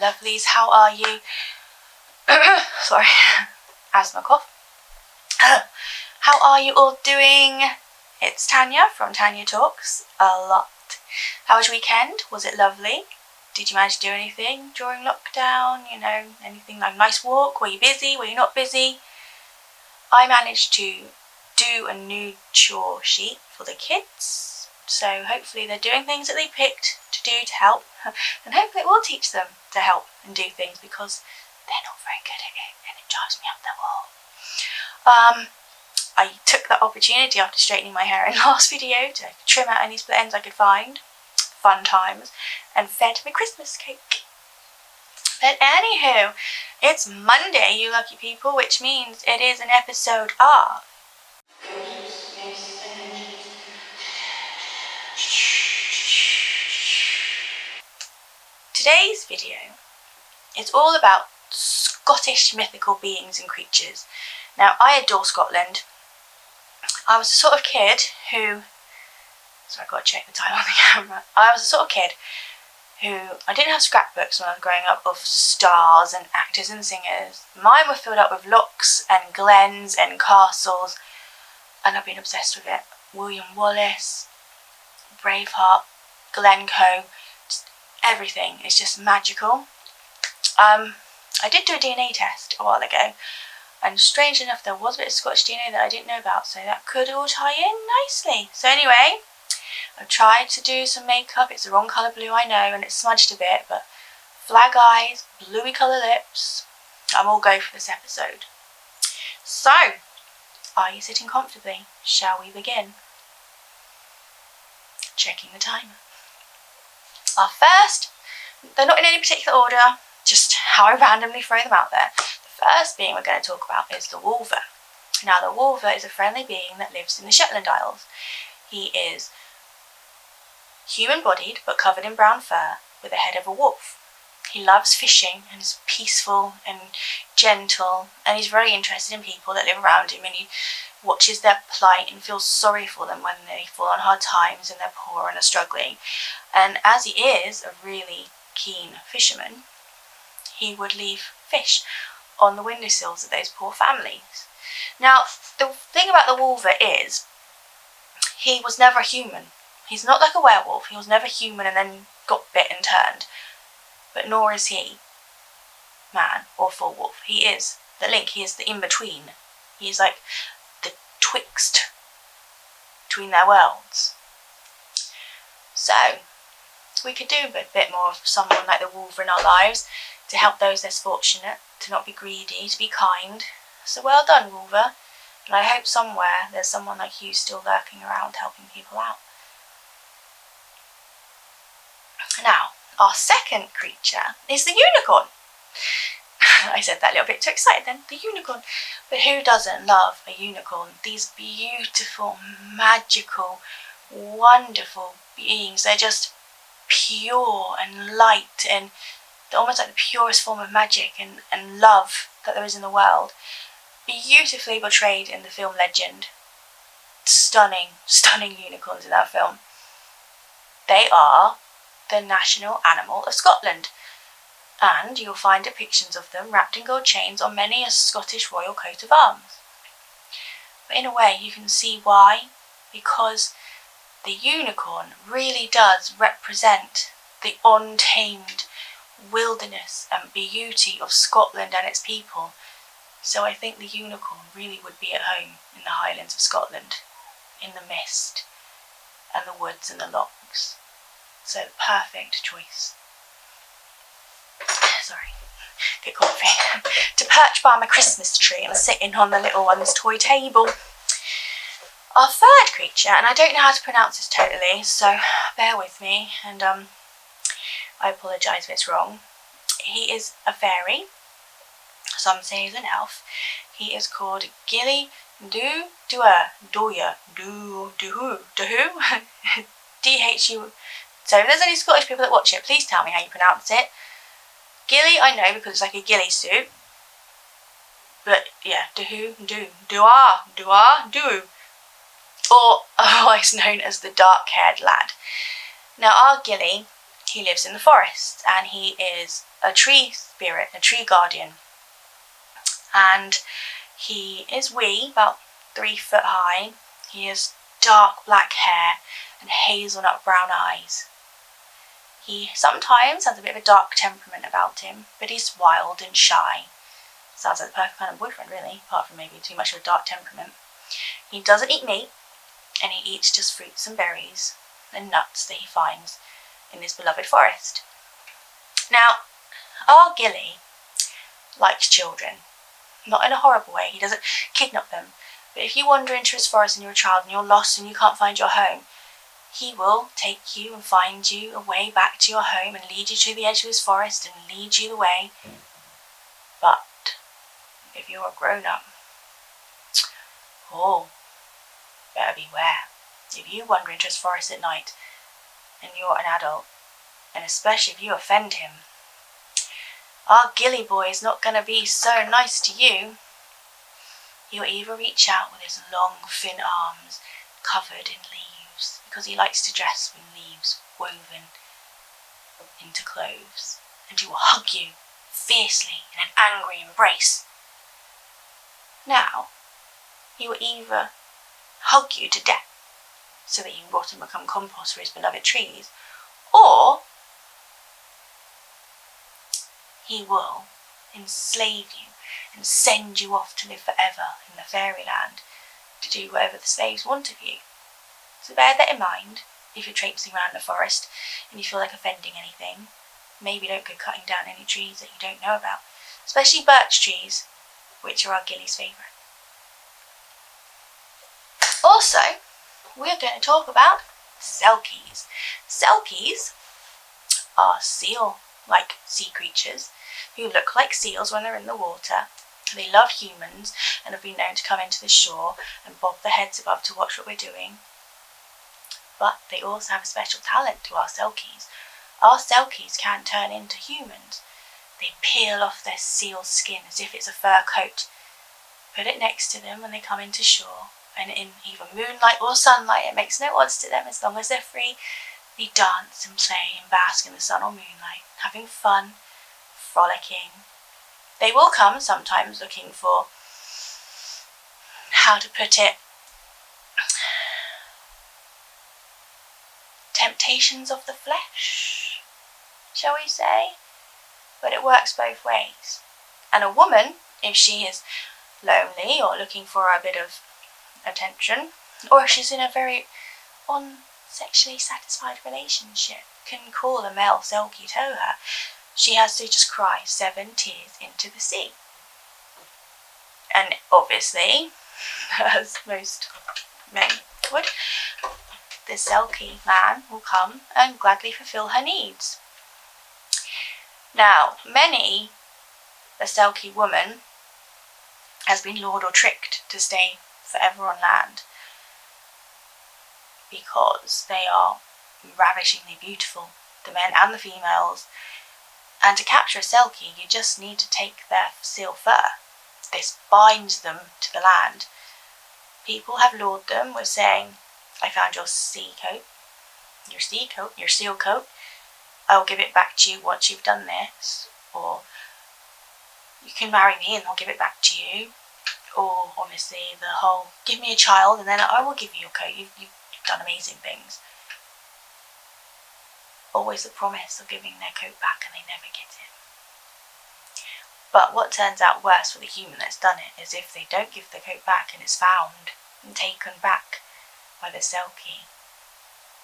lovelies, how are you? Sorry, asthma cough. How are you all doing? It's Tania from Tania Talks a lot. How was your weekend? Was it lovely? Did you manage to do anything during lockdown? You know, anything like a nice walk? Were you busy? Were you not busy? I managed to do a new chore sheet for the kids. So hopefully they're doing things that they picked to do to help. And hopefully it will teach them to help and do things because they're not very good at it and it drives me up the wall. I took that opportunity after straightening my hair in the last video to trim out any split ends I could find. Fun times. And fed my Christmas cake. But anywho, it's Monday, you lucky people, which means it is an episode of Ghosts, Myths and Legends. Today's video is all about Scottish mythical beings and creatures. Now, I adore Scotland. I was the sort of kid who... Sorry, I've got to check the time on the camera. I was the sort of kid who... I didn't have scrapbooks when I was growing up of stars and actors and singers. Mine were filled up with lochs and glens and castles, and I've been obsessed with it. William Wallace, Braveheart, Glencoe, just everything is just magical. I did do a DNA test a while ago, and strange enough there was a bit of Scottish DNA that I didn't know about, so that could all tie in nicely. So anyway, I've tried to do some makeup. It's the wrong colour blue, I know, and it's smudged a bit, but flag eyes, bluey colour lips, I'm all go for this episode. So, are you sitting comfortably? Shall we begin? Checking the timer. Our first, they're not in any particular order, just how I randomly throw them out there. The first being we're going to talk about is the Wolver. Now, the Wolver is a friendly being that lives in the Shetland Isles. He is human-bodied but covered in brown fur with the head of a wolf. He loves fishing and is peaceful and gentle, and he's very interested in people that live around him, and he watches their plight and feels sorry for them when they fall on hard times and they're poor and are struggling. And as he is a really keen fisherman, he would leave fish on the windowsills of those poor families. Now, the thing about the Wolver is he was never human. He's not like a werewolf. He was never human and then got bit and turned. But nor is he man or full wolf. He is the link. He is the in-between. He's like the twixt between their worlds. So, we could do a bit more of someone like the Wolver in our lives to help those less fortunate, to not be greedy, to be kind. So well done, Wolver. And I hope somewhere there's someone like you still lurking around helping people out. Now, our second creature is the unicorn. I said that a little bit too excited then, the unicorn. But who doesn't love a unicorn? These beautiful, magical, wonderful beings. They're just pure and light, and they're almost like the purest form of magic and love that there is in the world. Beautifully portrayed in the film Legend. Stunning, stunning unicorns in that film. They are the national animal of Scotland, and you'll find depictions of them wrapped in gold chains on many a Scottish royal coat of arms. But in a way you can see why, because the unicorn really does represent the untamed wilderness and beauty of Scotland and its people. So I think the unicorn really would be at home in the Highlands of Scotland, in the mist and the woods and the lochs. So perfect choice. Sorry, get coffee. To perch by my Christmas tree and sitting on the little one's toy table. Our third creature, and I don't know how to pronounce this totally, so bear with me, and I apologise if it's wrong. He is a fairy. Some say he's an elf. He is called Gilly Doya. D-H-U. So if there's any Scottish people that watch it, please tell me how you pronounce it. Gilly, I know because it's like a ghillie suit. But yeah, do. Or otherwise known as the dark-haired lad. Now our Gilly He lives in the forest and he is a tree spirit, a tree guardian. And he is wee, about 3 foot high. He has dark black hair and hazelnut brown eyes. He sometimes has a bit of a dark temperament about him, but he's wild and shy. Sounds like the perfect kind of boyfriend, really, apart from maybe too much of a dark temperament. He doesn't eat meat, and he eats just fruits and berries and nuts that he finds in his beloved forest. Now, our Gilly likes children. Not in a horrible way. He doesn't kidnap them. But if you wander into his forest and you're a child and you're lost and you can't find your home, he will take you and find you a way back to your home and lead you to the edge of his forest and lead you the way. But if you're a grown-up, better beware. If you wander into his forest at night and you're an adult, and especially if you offend him, our Gilly boy is not going to be so nice to you. He'll either reach out with his long, thin arms covered in leaves, because he likes to dress with leaves woven into clothes, and he will hug you fiercely in an angry embrace. Now, he will either hug you to death so that you rot and become compost for his beloved trees, or he will enslave you and send you off to live forever in the fairyland to do whatever the slaves want of you. So bear that in mind if you're traipsing around the forest and you feel like offending anything. Maybe don't go cutting down any trees that you don't know about, especially birch trees, which are our Gilly's favourite. Also, we're going to talk about Selkies. Selkies are seal-like sea creatures who look like seals when they're in the water. They love humans and have been known to come into the shore and bob their heads above to watch what we're doing. But they also have a special talent to our Selkies. Our Selkies can turn into humans. They peel off their seal skin as if it's a fur coat, put it next to them when they come into shore, and in either moonlight or sunlight, it makes no odds to them as long as they're free, they dance and play and bask in the sun or moonlight, having fun, frolicking. They will come sometimes looking for, how to put it, temptations of the flesh, shall we say? But it works both ways. And a woman, if she is lonely or looking for a bit of attention, or if she's in a very sexually satisfied relationship, can call a male Selkie to her. She has to just cry 7 tears into the sea. And obviously, as most men would, the Selkie man will come and gladly fulfill her needs. Now, many a Selkie woman has been lured or tricked to stay forever on land because they are ravishingly beautiful, the men and the females. And to capture a Selkie, you just need to take their seal fur. This binds them to the land. People have lured them with saying, I found your seal coat, I'll give it back to you once you've done this, or you can marry me and I'll give it back to you, or obviously the whole, give me a child and then I will give you your coat, you've done amazing things. Always the promise of giving their coat back and they never get it. But what turns out worse for the human that's done it is if they don't give the coat back and it's found and taken back by the Selkie,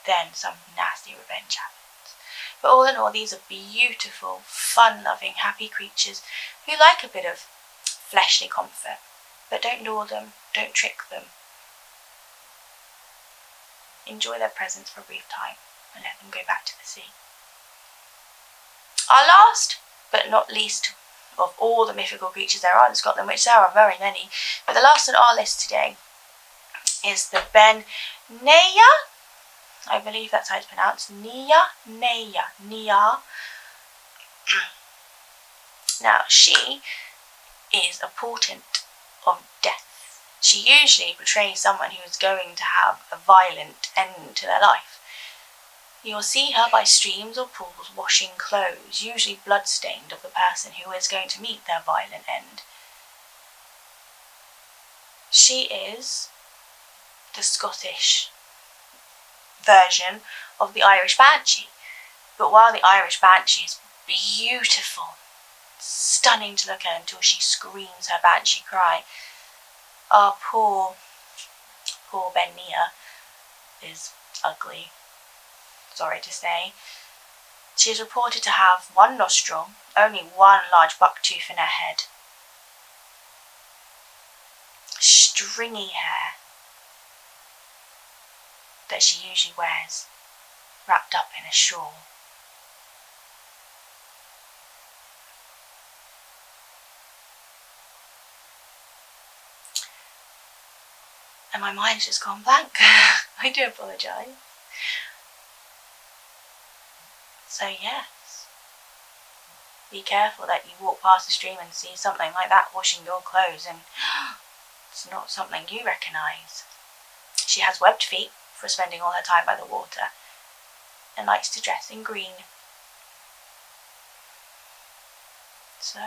then some nasty revenge happens. But all in all, these are beautiful, fun-loving, happy creatures who like a bit of fleshly comfort. But don't lure them, don't trick them. Enjoy their presence for a brief time and let them go back to the sea. Our last, but not least, of all the mythical creatures there are in Scotland, which there are very many, but the last on our list today is the Benneyer. I believe that's how it's pronounced. Nia. Now, she is a portent of death. She usually portrays someone who is going to have a violent end to their life. You'll see her by streams or pools washing clothes, usually blood-stained, of the person who is going to meet their violent end. She is the Scottish version of the Irish Banshee. But while the Irish Banshee is beautiful, stunning to look at until she screams her banshee cry, our poor Benneyer is ugly, sorry to say. She is reported to have one nostril, only one large buck tooth in her head, stringy hair that she usually wears wrapped up in a shawl. And my mind's just gone blank. I do apologise. So yes, be careful that you walk past the stream and see something like that washing your clothes and it's not something you recognise. She has webbed feet for spending all her time by the water and likes to dress in green. So,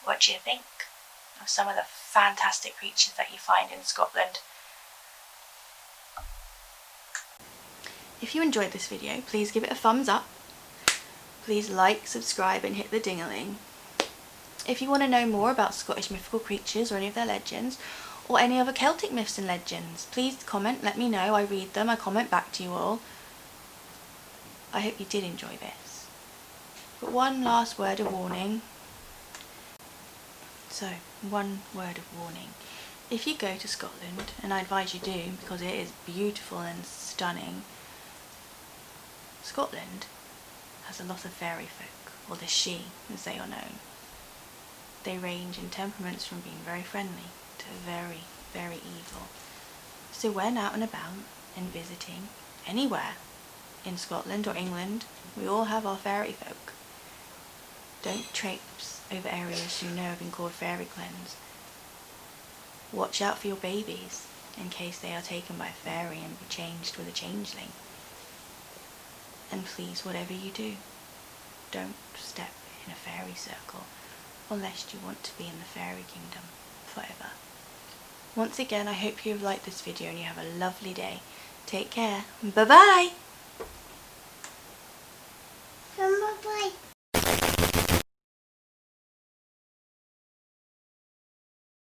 what do you think of some of the fantastic creatures that you find in Scotland? If you enjoyed this video, please give it a thumbs up. Please like, subscribe and hit the ding-a-ling. If you want to know more about Scottish mythical creatures or any of their legends, or any other Celtic myths and legends, please comment, let me know. I read them, I comment back to you all. I hope you did enjoy this. But one last word of warning. So, one word of warning. If you go to Scotland, and I advise you do because it is beautiful and stunning, Scotland has a lot of fairy folk, or the She as they are known. They range in temperaments from being very friendly to very, very evil. So when out and about and visiting anywhere in Scotland or England, we all have our fairy folk. Don't traipse over areas you know have been called fairy glens. Watch out for your babies in case they are taken by a fairy and be changed with a changeling. And please, whatever you do, don't step in a fairy circle unless you want to be in the fairy kingdom forever. Once again, I hope you have liked this video and you have a lovely day. Take care. Bye bye!